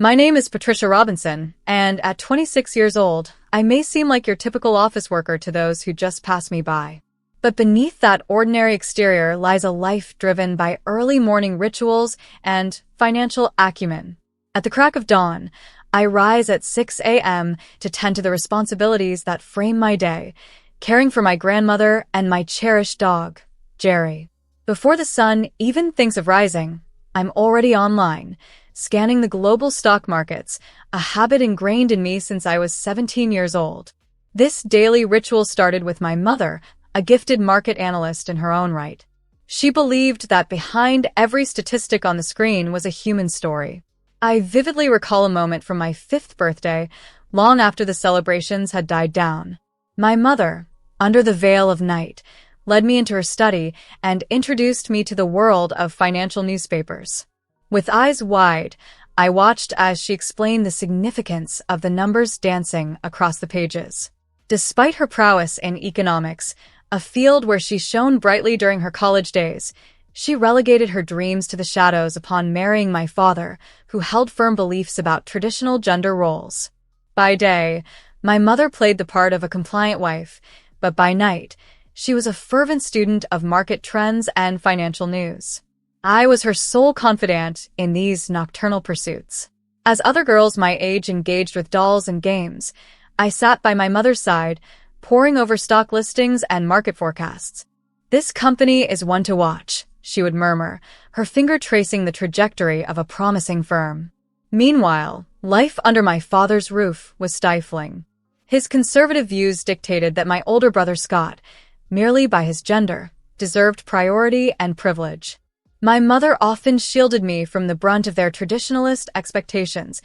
My name is Patricia Robinson, and at 26 years old, I may seem like your typical office worker to those who just pass me by. But beneath that ordinary exterior lies a life driven by early morning rituals and financial acumen. At the crack of dawn, I rise at 6 a.m. to tend to the responsibilities that frame my day, caring for my grandmother and my cherished dog, Jerry. Before the sun even thinks of rising, I'm already online, scanning the global stock markets, a habit ingrained in me since I was 17 years old. This daily ritual started with my mother, a gifted market analyst in her own right. She believed that behind every statistic on the screen was a human story. I vividly recall a moment from my 5th birthday, long after the celebrations had died down. My mother, under the veil of night, led me into her study and introduced me to the world of financial newspapers. With eyes wide, I watched as she explained the significance of the numbers dancing across the pages. Despite her prowess in economics, a field where she shone brightly during her college days, she relegated her dreams to the shadows upon marrying my father, who held firm beliefs about traditional gender roles. By day, my mother played the part of a compliant wife, but by night, she was a fervent student of market trends and financial news. I was her sole confidant in these nocturnal pursuits. As other girls my age engaged with dolls and games, I sat by my mother's side, poring over stock listings and market forecasts. "This company is one to watch," she would murmur, her finger tracing the trajectory of a promising firm. Meanwhile, life under my father's roof was stifling. His conservative views dictated that my older brother Scott, merely by his gender, deserved priority and privilege. My mother often shielded me from the brunt of their traditionalist expectations,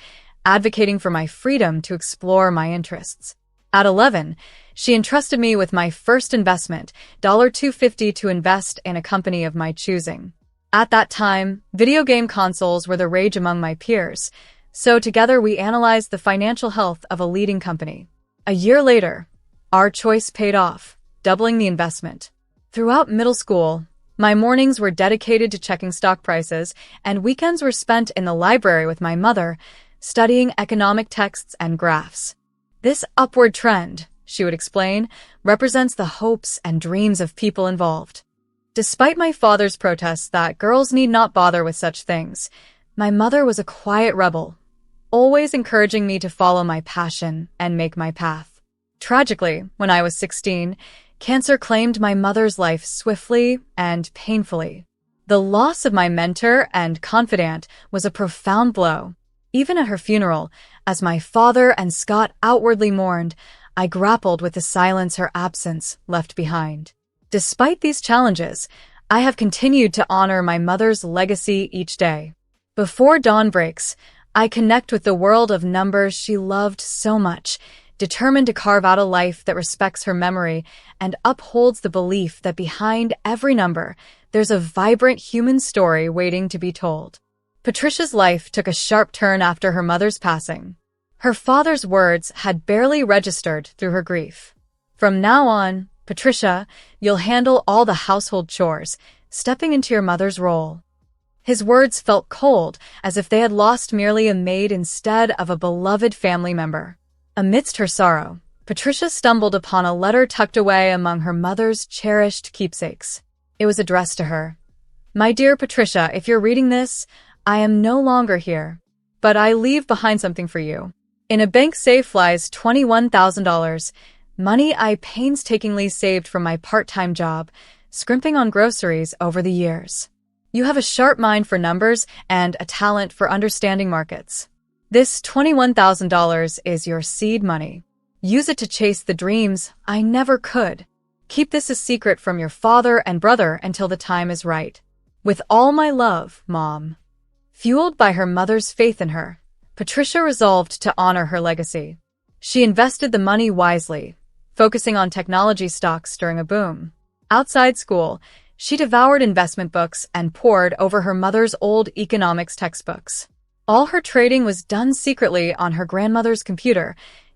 advocating for my freedom to explore my interests. At 11, she entrusted me with my first investment, $250 to invest in a company of my choosing. At that time, video game consoles were the rage among my peers, so together we analyzed the financial health of a leading company. A year later, our choice paid off, doubling the investment. Throughout middle school, my mornings were dedicated to checking stock prices, and weekends were spent in the library with my mother, studying economic texts and graphs. "This upward trend," she would explain, "represents the hopes and dreams of people involved." Despite my father's protests that girls need not bother with such things, my mother was a quiet rebel, always encouraging me to follow my passion and make my path. Tragically, when I was 16, cancer claimed my mother's life swiftly and painfully. The loss of my mentor and confidant was a profound blow. Even at her funeral, as my father and Scott outwardly mourned, I grappled with the silence her absence left behind. Despite these challenges, I have continued to honor my mother's legacy each day. Before dawn breaks, I connect with the world of numbers she loved so much, determined to carve out a life that respects her memory and upholds the belief that behind every number, there's a vibrant human story waiting to be told. Patricia's life took a sharp turn after her mother's passing. Her father's words had barely registered through her grief. "From now on, Patricia, you'll handle all the household chores, stepping into your mother's role." His words felt cold, as if they had lost merely a maid instead of a beloved family member. Amidst her sorrow, Patricia stumbled upon a letter tucked away among her mother's cherished keepsakes. It was addressed to her. "My dear Patricia, if you're reading this, I am no longer here, but I leave behind something for you. In a bank safe lies $21,000, money I painstakingly saved from my part-time job, scrimping on groceries over the years. You have a sharp mind for numbers and a talent for understanding markets. This $21,000 is your seed money. Use it to chase the dreams I never could. Keep this a secret from your father and brother until the time is right. With all my love, Mom." Fueled by her mother's faith in her, Patricia resolved to honor her legacy. She invested the money wisely, focusing on technology stocks during a boom. Outside school, she devoured investment books and pored over her mother's old economics textbooks. All her trading was done secretly on her grandmother's computer,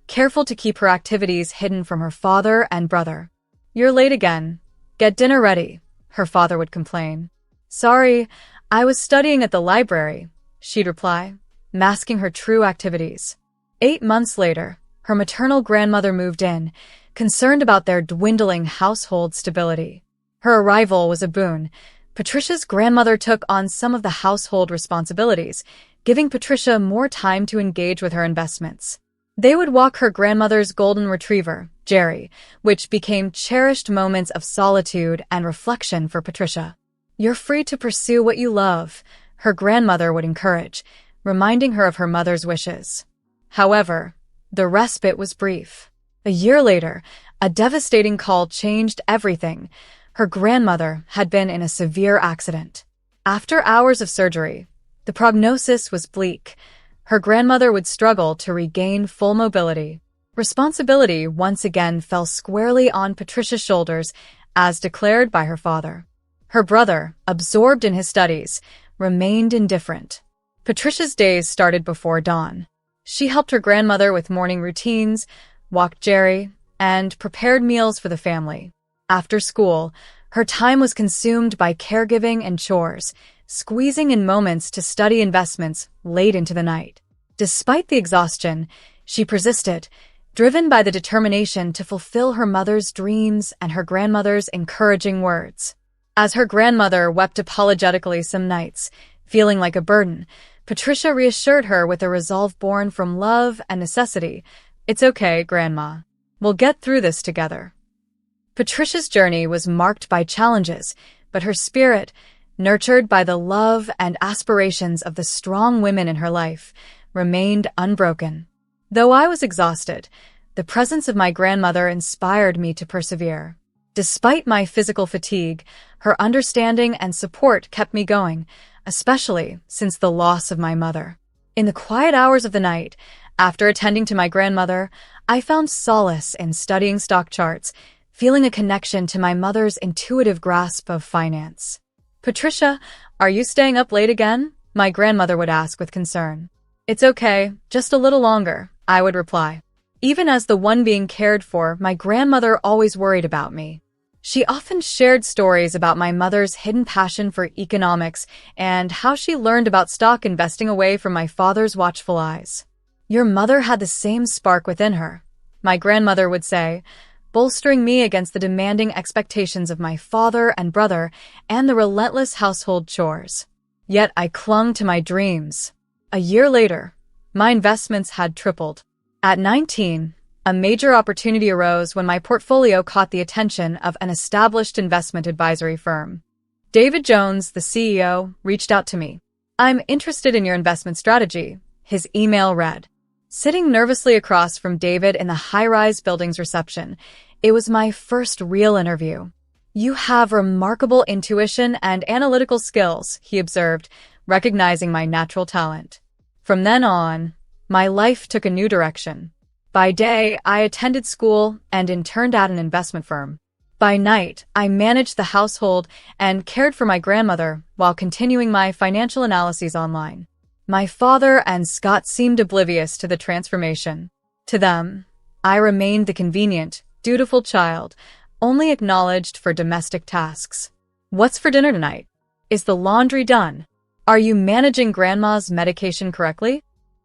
careful to keep her activities hidden from her father and brother. "You're late again. Get dinner ready," her father would complain. "Sorry, I was studying at the library," she'd reply. masking her true activities. 8 months later, her maternal grandmother moved in, concerned about their dwindling household stability. Her arrival was a boon. Patricia's grandmother took on some of the household responsibilities, giving Patricia more time to engage with her investments. They would walk her grandmother's golden retriever, Jerry, which became cherished moments of solitude and reflection for Patricia. "You're free to pursue what you love," her grandmother would encourage, reminding her of her mother's wishes. However, the respite was brief. A year later, a devastating call changed everything. Her grandmother had been in a severe accident. After hours of surgery, the prognosis was bleak. Her grandmother would struggle to regain full mobility. Responsibility once again fell squarely on Patricia's shoulders, as declared by her father. Her brother, absorbed in his studies, remained indifferent. Patricia's days started before dawn. She helped her grandmother with morning routines, walked Jerry, and prepared meals for the family. After school, her time was consumed by caregiving and chores, squeezing in moments to study investments late into the night. Despite the exhaustion, she persisted, driven by the determination to fulfill her mother's dreams and her grandmother's encouraging words. As her grandmother wept apologetically some nights, feeling like a burden, Patricia reassured her with a resolve born from love and necessity. "It's okay, Grandma. We'll get through this together." Patricia's journey was marked by challenges, but her spirit, nurtured by the love and aspirations of the strong women in her life, remained unbroken. Though I was exhausted, the presence of my grandmother inspired me to persevere. Despite my physical fatigue, her understanding and support kept me going, especially since the loss of my mother. In the quiet hours of the night, after attending to my grandmother, I found solace in studying stock charts, feeling a connection to my mother's intuitive grasp of finance. "Patricia, are you staying up late again?" my grandmother would ask with concern. "It's okay, just a little longer," I would reply. Even as the one being cared for, my grandmother always worried about me. She often shared stories about my mother's hidden passion for economics and how she learned about stock investing away from my father's watchful eyes. "Your mother had the same spark within her," my grandmother would say, bolstering me against the demanding expectations of my father and brother and the relentless household chores. Yet I clung to my dreams. A year later, my investments had tripled. At 19, a major opportunity arose when my portfolio caught the attention of an established investment advisory firm. David Jones, the CEO, reached out to me. "I'm interested in your investment strategy," his email read. Sitting nervously across from David in the high-rise building's reception, it was my first real interview. "You have remarkable intuition and analytical skills," he observed, recognizing my natural talent. From then on, my life took a new direction. By day, I attended school and interned at an investment firm. By night, I managed the household and cared for my grandmother while continuing my financial analyses online. My father and Scott seemed oblivious to the transformation. To them, I remained the convenient, dutiful child, only acknowledged for domestic tasks. "What's for dinner tonight? Is the laundry done? Are you managing Grandma's medication correctly?"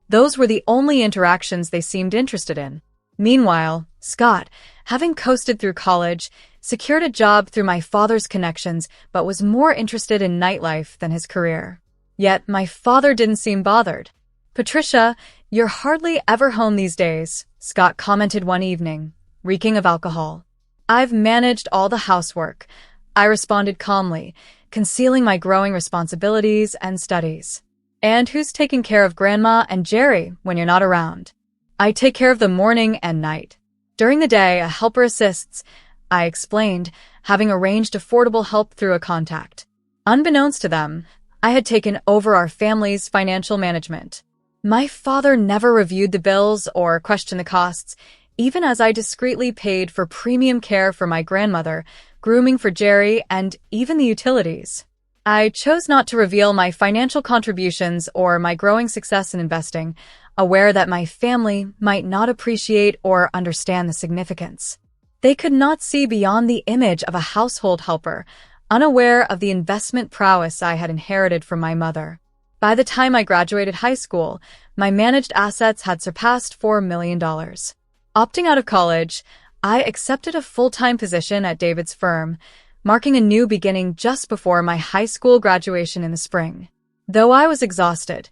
Those were the only interactions they seemed interested in. Meanwhile, Scott, having coasted through college, secured a job through my father's connections but was more interested in nightlife than his career. Yet my father didn't seem bothered. "Patricia, you're hardly ever home these days," Scott commented one evening, reeking of alcohol. "I've managed all the housework," I responded calmly, concealing my growing responsibilities and studies. "And who's taking care of Grandma and Jerry when you're not around?" "I take care of them morning and night. During the day, a helper assists," I explained, having arranged affordable help through a contact. Unbeknownst to them, I had taken over our family's financial management. My father never reviewed the bills or questioned the costs, even as I discreetly paid for premium care for my grandmother, grooming for Jerry, and even the utilities. I chose not to reveal my financial contributions or my growing success in investing, aware that my family might not appreciate or understand the significance. They could not see beyond the image of a household helper, unaware of the investment prowess I had inherited from my mother. By the time I graduated high school, my managed assets had surpassed $4 million. Opting out of college, I accepted a full-time position at David's firm, marking a new beginning just before my high school graduation in the spring. Though I was exhausted,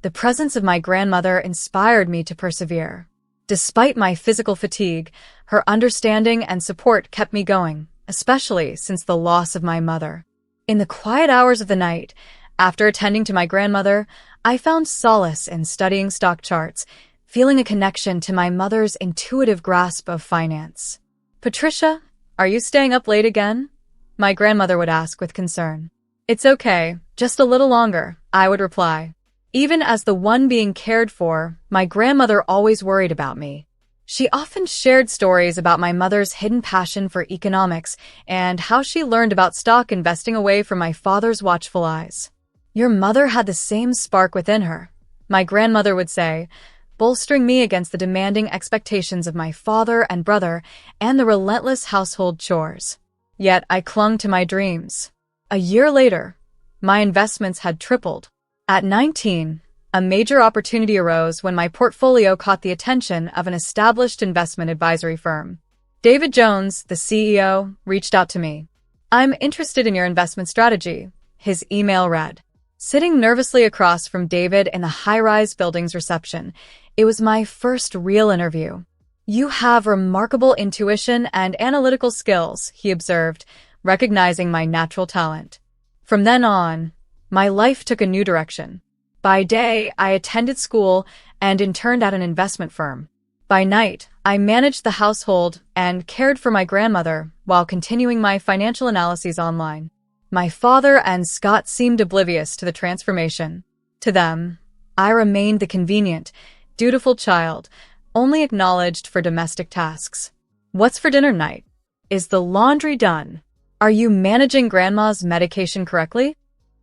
the presence of my grandmother inspired me to persevere. Despite my physical fatigue, her understanding and support kept me going, especially since the loss of my mother. In the quiet hours of the night, after attending to my grandmother, I found solace in studying stock charts, feeling a connection to my mother's intuitive grasp of finance. "Patricia, are you staying up late again?" my grandmother would ask with concern. "It's okay, just a little longer," I would reply. Even as the one being cared for, my grandmother always worried about me. She often shared stories about my mother's hidden passion for economics and how she learned about stock investing away from my father's watchful eyes. "Your mother had the same spark within her," my grandmother would say, bolstering me against the demanding expectations of my father and brother and the relentless household chores. Yet I clung to my dreams. A year later, my investments had tripled. At 19, a major opportunity arose when my portfolio caught the attention of an established investment advisory firm. David Jones, the CEO, reached out to me. "I'm interested in your investment strategy," his email read. Sitting nervously across from David in the high-rise building's reception, it was my first real interview. "You have remarkable intuition and analytical skills," he observed, recognizing my natural talent. From then on, my life took a new direction. By day, I attended school and interned at an investment firm. By night, I managed the household and cared for my grandmother while continuing my financial analyses online. My father and Scott seemed oblivious to the transformation. To them, I remained the convenient, dutiful child, only acknowledged for domestic tasks. "What's for dinner tonight? Is the laundry done? Are you managing grandma's medication correctly?"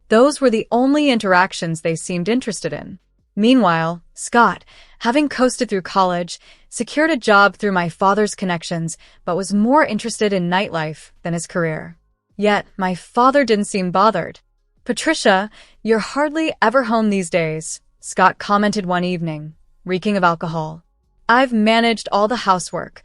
Those were the only interactions they seemed interested in. Meanwhile, Scott, having coasted through college, secured a job through my father's connections, but was more interested in nightlife than his career. Yet, my father didn't seem bothered. "Patricia, you're hardly ever home these days," Scott commented one evening, reeking of alcohol. "I've managed all the housework,"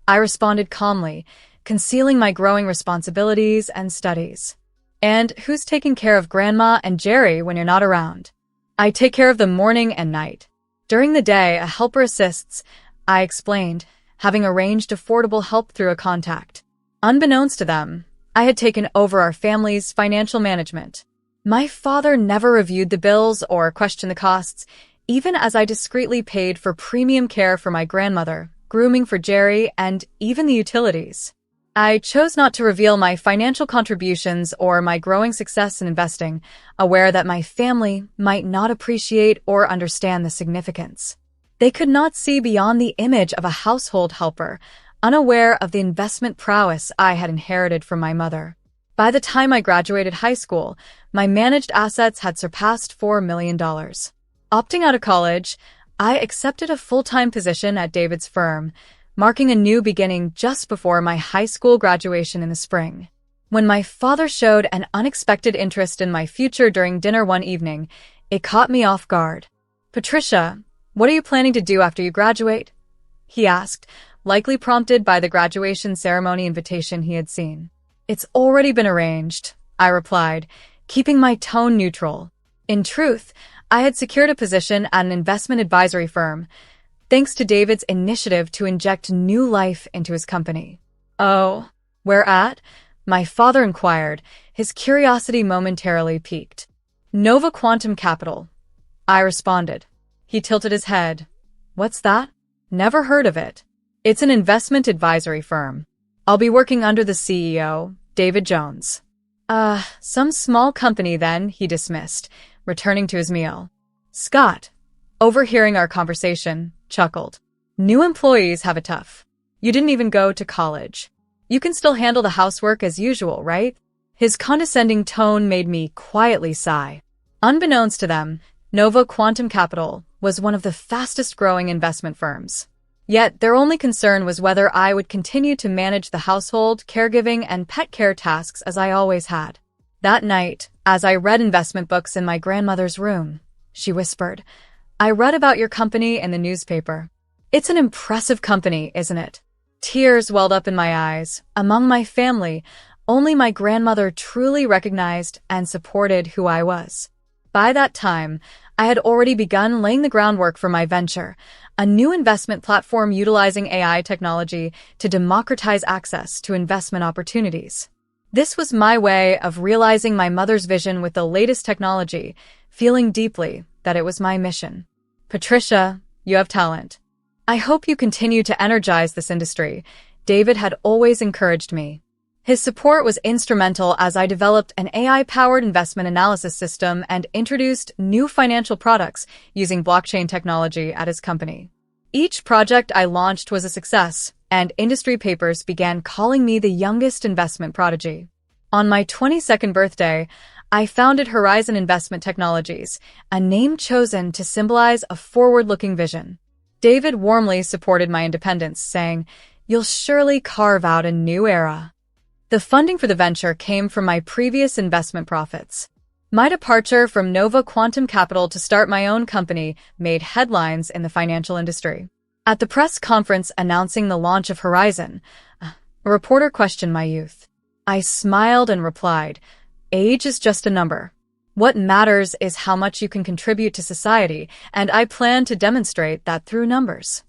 I responded calmly, concealing my growing responsibilities and studies. "And who's taking care of Grandma and Jerry when you're not around?" "I take care of them morning and night. During the day, a helper assists," I explained, having arranged affordable help through a contact. Unbeknownst to them, I had taken over our family's financial management. My father never reviewed the bills or questioned the costs, even as I discreetly paid for premium care for my grandmother, grooming for Jerry, and even the utilities. I chose not to reveal my financial contributions or my growing success in investing, aware that my family might not appreciate or understand the significance. They could not see beyond the image of a household helper, unaware of the investment prowess I had inherited from my mother. By the time I graduated high school, my managed assets had surpassed $4 million. Opting out of college, I accepted a full-time position at David's firm, marking a new beginning just before my high school graduation in the spring. When my father showed an unexpected interest in my future during dinner one evening, it caught me off guard. "Patricia, what are you planning to do after you graduate?" he asked, likely prompted by the graduation ceremony invitation he had seen. "It's already been arranged," I replied, keeping my tone neutral. In truth, I had secured a position at an investment advisory firm, thanks to David's initiative to inject new life into his company. "Oh, where at?" my father inquired, his curiosity momentarily piqued. "Nova Quantum Capital," I responded. He tilted his head. "What's that?" "Never heard of it." "It's an investment advisory firm. I'll be working under the CEO, David Jones." Some small company then," he dismissed, returning to his meal. Scott, overhearing our conversation, chuckled. "New employees have it tough. You didn't even go to college. You can still handle the housework as usual, right?" His condescending tone made me quietly sigh. Unbeknownst to them, Nova Quantum Capital was one of the fastest-growing investment firms. Yet their only concern was whether I would continue to manage the household, caregiving, and pet care tasks as I always had. That night, as I read investment books in my grandmother's room, she whispered, I read about your company in the newspaper. It's an impressive company, isn't it? Tears welled up in my eyes. Among my family, only my grandmother truly recognized and supported who I was. By that time, I had already begun laying the groundwork for my venture, a new investment platform utilizing AI technology to democratize access to investment opportunities. This was my way of realizing my mother's vision with the latest technology, feeling deeply that it was my mission. Patricia, you have talent. I hope you continue to energize this industry. David had always encouraged me. His support was instrumental as I developed an AI-powered investment analysis system and introduced new financial products using blockchain technology at his company. Each project I launched was a success, and industry papers began calling me the youngest investment prodigy. On my 22nd birthday, I founded Horizon Investment Technologies, a name chosen to symbolize a forward-looking vision. David warmly supported my independence, saying, "You'll surely carve out a new era." The funding for the venture came from my previous investment profits. My departure from Nova Quantum Capital to start my own company made headlines in the financial industry. At the press conference announcing the launch of Horizon, a reporter questioned my youth. I smiled and replied, "Age is just a number. What matters is how much you can contribute to society, and I plan to demonstrate that through numbers."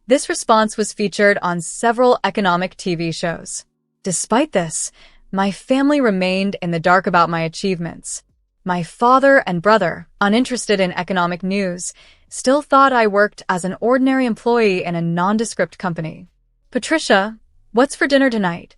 This response was featured on several economic TV shows. Despite this, my family remained in the dark about my achievements. My father and brother, uninterested in economic news, still thought I worked as an ordinary employee in a nondescript company. "Patricia, what's for dinner tonight?"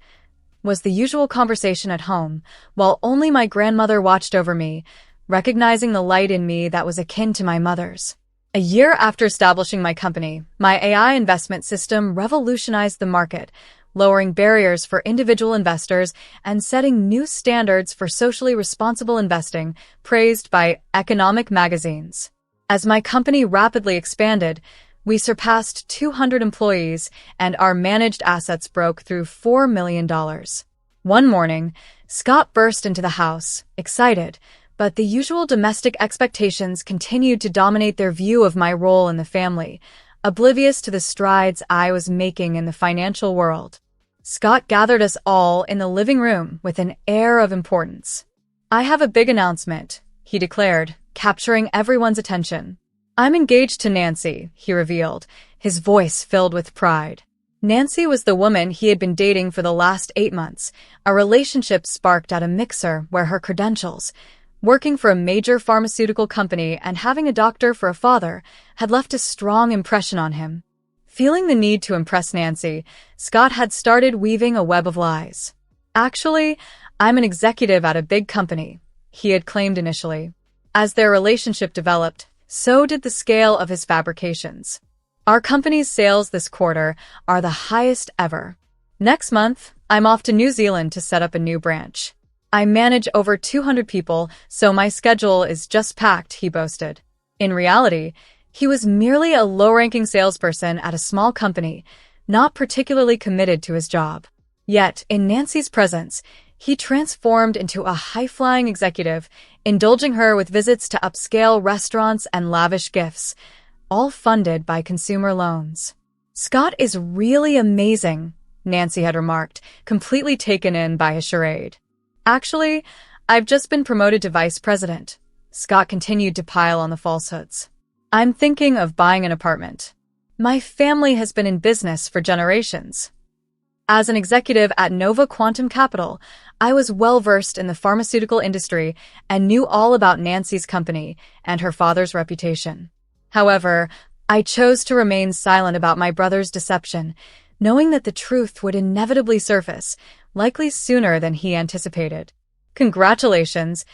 was the usual conversation at home, while only my grandmother watched over me, recognizing the light in me that was akin to my mother's. A year after establishing my company, my AI investment system revolutionized the market, lowering barriers for individual investors and setting new standards for socially responsible investing, praised by economic magazines. As my company rapidly expanded, we surpassed 200 employees and our managed assets broke through $4 million. One morning, Scott burst into the house, excited, but the usual domestic expectations continued to dominate their view of my role in the family, oblivious to the strides I was making in the financial world. Scott gathered us all in the living room with an air of importance. "I have a big announcement," he declared, capturing everyone's attention. "I'm engaged to Nancy," he revealed, his voice filled with pride. Nancy was the woman he had been dating for the last 8 months, a relationship sparked at a mixer where her credentials, working for a major pharmaceutical company and having a doctor for a father, had left a strong impression on him. Feeling the need to impress Nancy, Scott had started weaving a web of lies. "Actually, I'm an executive at a big company," he had claimed initially. As their relationship developed, so did the scale of his fabrications. "Our company's sales this quarter are the highest ever. Next month, I'm off to New Zealand to set up a new branch. I manage over 200 people, so my schedule is just packed," he boasted. In reality, he was merely a low-ranking salesperson at a small company, not particularly committed to his job. Yet, in Nancy's presence, he transformed into a high-flying executive, indulging her with visits to upscale restaurants and lavish gifts, all funded by consumer loans. "Scott is really amazing," Nancy had remarked, completely taken in by his charade. "Actually, I've just been promoted to vice president," Scott continued to pile on the falsehoods. "I'm thinking of buying an apartment. My family has been in business for generations." As an executive at Nova Quantum Capital, I was well-versed in the pharmaceutical industry and knew all about Nancy's company and her father's reputation. However, I chose to remain silent about my brother's deception, knowing that the truth would inevitably surface, likely sooner than he anticipated. "Congratulations,"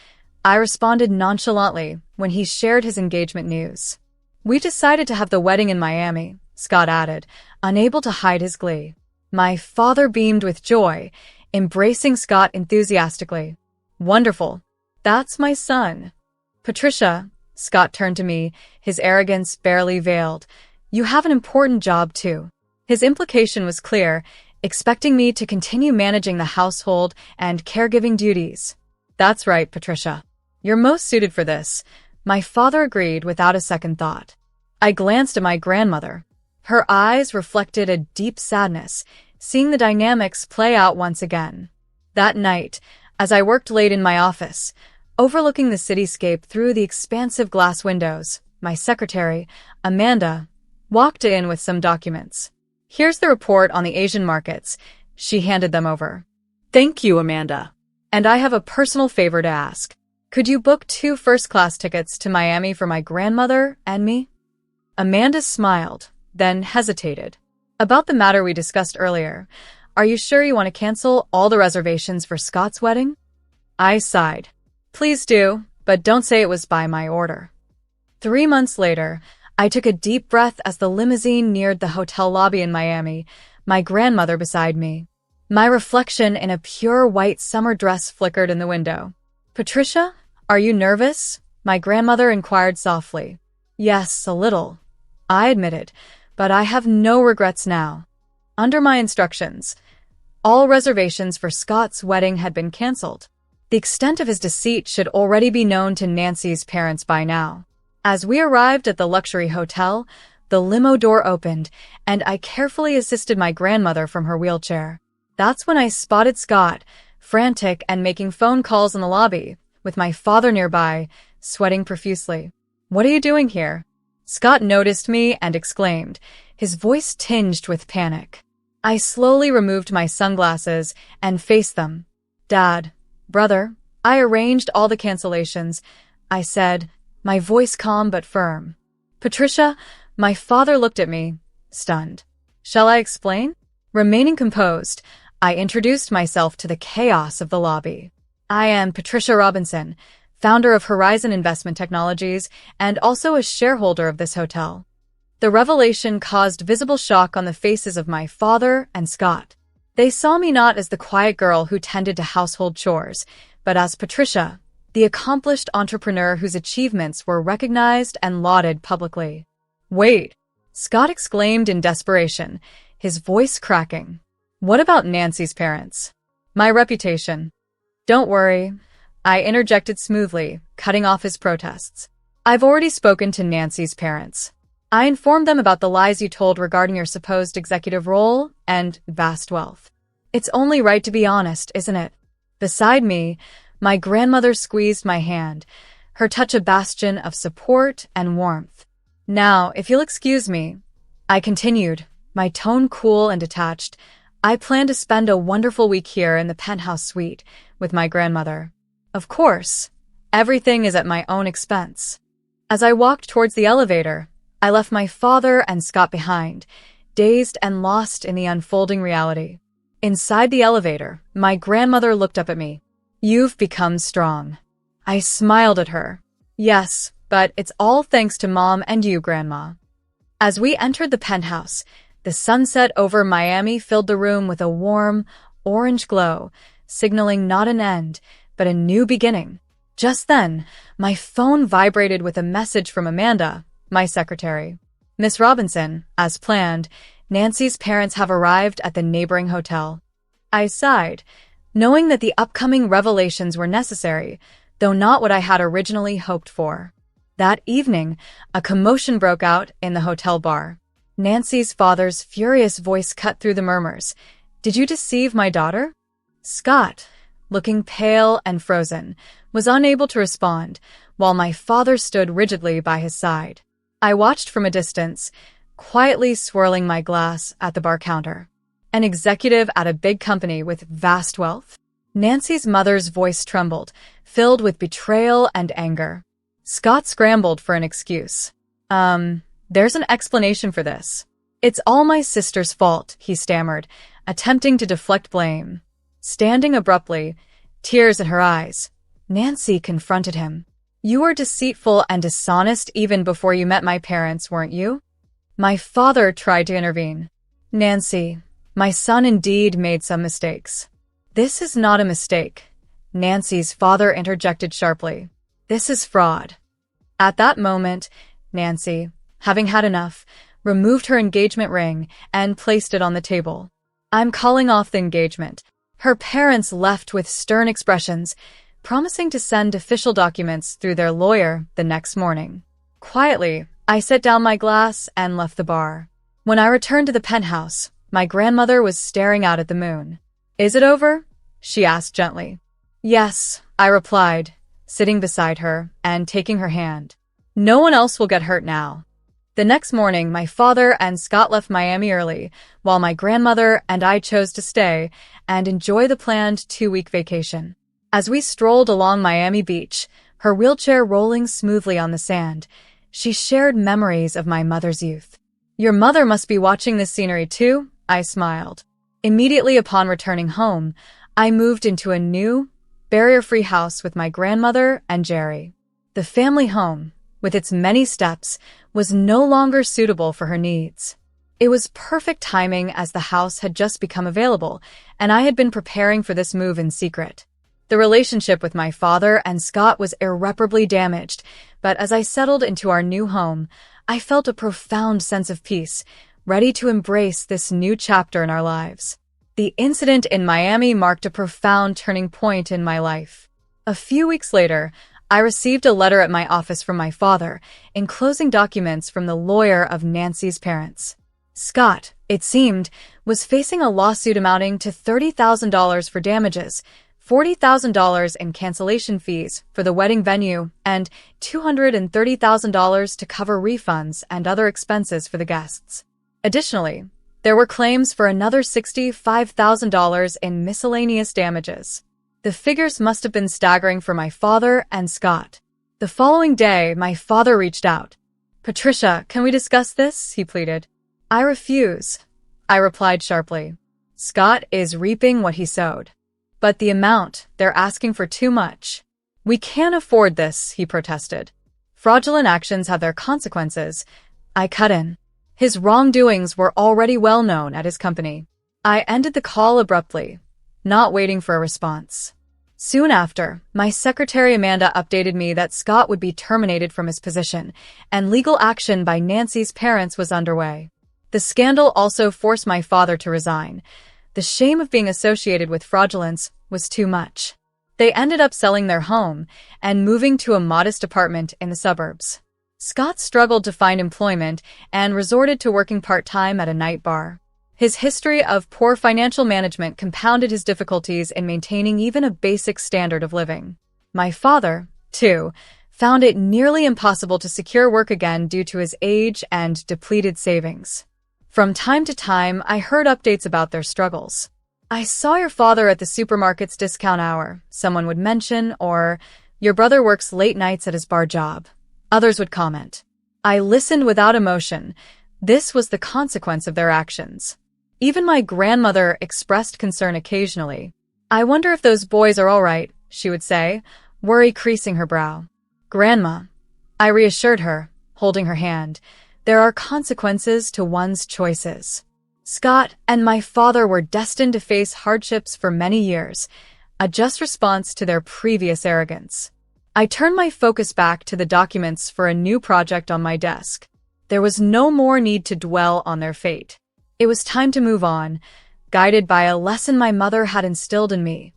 I responded nonchalantly when he shared his engagement news. "We decided to have the wedding in Miami," Scott added, unable to hide his glee. My father beamed with joy, embracing Scott enthusiastically. "Wonderful. That's my son." "Patricia," Scott turned to me, his arrogance barely veiled, "you have an important job too." His implication was clear, expecting me to continue managing the household and caregiving duties. "That's right, Patricia. You're most suited for this. My father agreed without a second thought. I glanced at my grandmother. Her eyes reflected a deep sadness, seeing the dynamics play out once again. That night, as I worked late in my office, overlooking the cityscape through the expansive glass windows, my secretary, Amanda, walked in with some documents. "Here's the report on the Asian markets." She handed them over. "Thank you, Amanda. And I have a personal favor to ask. Could you book 2 first-class tickets to Miami for my grandmother and me?" Amanda smiled, then hesitated. "About the matter we discussed earlier, are you sure you want to cancel all the reservations for Scott's wedding?" I sighed. "Please do, but don't say it was by my order." 3 months later, I took a deep breath as the limousine neared the hotel lobby in Miami, my grandmother beside me. My reflection in a pure white summer dress flickered in the window. "Patricia, are you nervous?" my grandmother inquired softly. "Yes, a little," I admitted, "but I have no regrets now." Under my instructions, all reservations for Scott's wedding had been canceled. The extent of his deceit should already be known to Nancy's parents by now. As we arrived at the luxury hotel, the limo door opened, and I carefully assisted my grandmother from her wheelchair. That's when I spotted Scott, frantic and making phone calls in the lobby, with my father nearby, sweating profusely. "What are you doing here?" Scott noticed me and exclaimed, his voice tinged with panic. I slowly removed my sunglasses and faced them. "Dad, brother, I arranged all the cancellations," I said, my voice calm but firm. "Patricia," my father looked at me, stunned. "Shall I explain?" Remaining composed, I introduced myself to the chaos of the lobby. "I am Patricia Robinson, founder of Horizon Investment Technologies and also a shareholder of this hotel." The revelation caused visible shock on the faces of my father and Scott. They saw me not as the quiet girl who tended to household chores, but as Patricia, the accomplished entrepreneur whose achievements were recognized and lauded publicly. "Wait!" Scott exclaimed in desperation, his voice cracking. "What about Nancy's parents? My reputation?" "Don't worry," I interjected smoothly, cutting off his protests. "I've already spoken to Nancy's parents. I informed them about the lies you told regarding your supposed executive role and vast wealth. It's only right to be honest, isn't it?" Beside me, my grandmother squeezed my hand, her touch a bastion of support and warmth. "Now, if you'll excuse me," I continued, my tone cool and detached, "I plan to spend a wonderful week here in the penthouse suite with my grandmother. Of course, everything is at my own expense." As I walked towards the elevator, I left my father and Scott behind, dazed and lost in the unfolding reality. Inside the elevator, my grandmother looked up at me. "You've become strong." I smiled at her. "Yes, but it's all thanks to Mom and you, Grandma." As we entered the penthouse, the sunset over Miami filled the room with a warm, orange glow, signaling not an end, but a new beginning. Just then, my phone vibrated with a message from Amanda, my secretary. "Miss Robinson, as planned, Nancy's parents have arrived at the neighboring hotel." I sighed, knowing that the upcoming revelations were necessary, though not what I had originally hoped for. That evening, a commotion broke out in the hotel bar. Nancy's father's furious voice cut through the murmurs. "Did you deceive my daughter?" Scott, looking pale and frozen, was unable to respond, while my father stood rigidly by his side. I watched from a distance, quietly swirling my glass at the bar counter. An executive at a big company with vast wealth? Nancy's mother's voice trembled, filled with betrayal and anger. Scott scrambled for an excuse. There's an explanation for this. "It's all my sister's fault," he stammered, attempting to deflect blame. Standing abruptly, tears in her eyes, Nancy confronted him. "You were deceitful and dishonest even before you met my parents, weren't you?" My father tried to intervene. "Nancy, my son indeed made some mistakes." "This is not a mistake," Nancy's father interjected sharply. "This is fraud." At that moment, Nancy, having had enough, removed her engagement ring and placed it on the table. "I'm calling off the engagement." Her parents left with stern expressions, promising to send official documents through their lawyer the next morning. Quietly, I set down my glass and left the bar. When I returned to the penthouse, my grandmother was staring out at the moon. "Is it over?" she asked gently. "Yes," I replied, sitting beside her and taking her hand. "No one else will get hurt now." The next morning, my father and Scott left Miami early, while my grandmother and I chose to stay and enjoy the planned 2-week vacation. As we strolled along Miami Beach, her wheelchair rolling smoothly on the sand, she shared memories of my mother's youth. "Your mother must be watching this scenery too," I smiled. Immediately upon returning home, I moved into a new, barrier-free house with my grandmother and Jerry. The family home, with its many steps, was no longer suitable for her needs. It was perfect timing as the house had just become available, and I had been preparing for this move in secret. The relationship with my father and Scott was irreparably damaged, but as I settled into our new home, I felt a profound sense of peace, ready to embrace this new chapter in our lives. The incident in Miami marked a profound turning point in my life. A few weeks later, I received a letter at my office from my father, enclosing documents from the lawyer of Nancy's parents. Scott, it seemed, was facing a lawsuit amounting to $30,000 for damages, $40,000 in cancellation fees for the wedding venue, and $230,000 to cover refunds and other expenses for the guests. Additionally, there were claims for another $65,000 in miscellaneous damages. The figures must have been staggering for my father and Scott. The following day, my father reached out. "Patricia, can we discuss this?" he pleaded. "I refuse," I replied sharply. "Scott is reaping what he sowed. But the amount, they're asking for too much." "We can't afford this," he protested. "Fraudulent actions have their consequences," I cut in. His wrongdoings were already well known at his company. I ended the call abruptly, not waiting for a response. Soon after, my secretary Amanda updated me that Scott would be terminated from his position, and legal action by Nancy's parents was underway. The scandal also forced my father to resign. The shame of being associated with fraudulence was too much. They ended up selling their home and moving to a modest apartment in the suburbs. Scott struggled to find employment and resorted to working part-time at a night bar. His history of poor financial management compounded his difficulties in maintaining even a basic standard of living. My father, too, found it nearly impossible to secure work again due to his age and depleted savings. From time to time, I heard updates about their struggles. "I saw your father at the supermarket's discount hour," someone would mention, or "Your brother works late nights at his bar job," others would comment. I listened without emotion. This was the consequence of their actions. Even my grandmother expressed concern occasionally. "I wonder if those boys are all right," she would say, worry creasing her brow. "Grandma," I reassured her, holding her hand, "there are consequences to one's choices." Scott and my father were destined to face hardships for many years, a just response to their previous arrogance. I turned my focus back to the documents for a new project on my desk. There was no more need to dwell on their fate. It was time to move on, guided by a lesson my mother had instilled in me.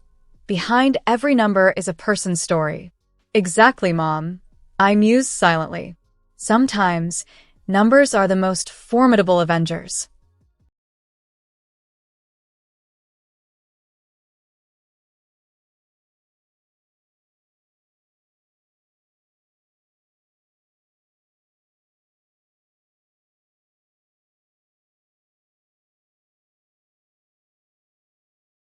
Behind every number is a person's story. "Exactly, Mom," I mused silently. Sometimes, numbers are the most formidable avengers.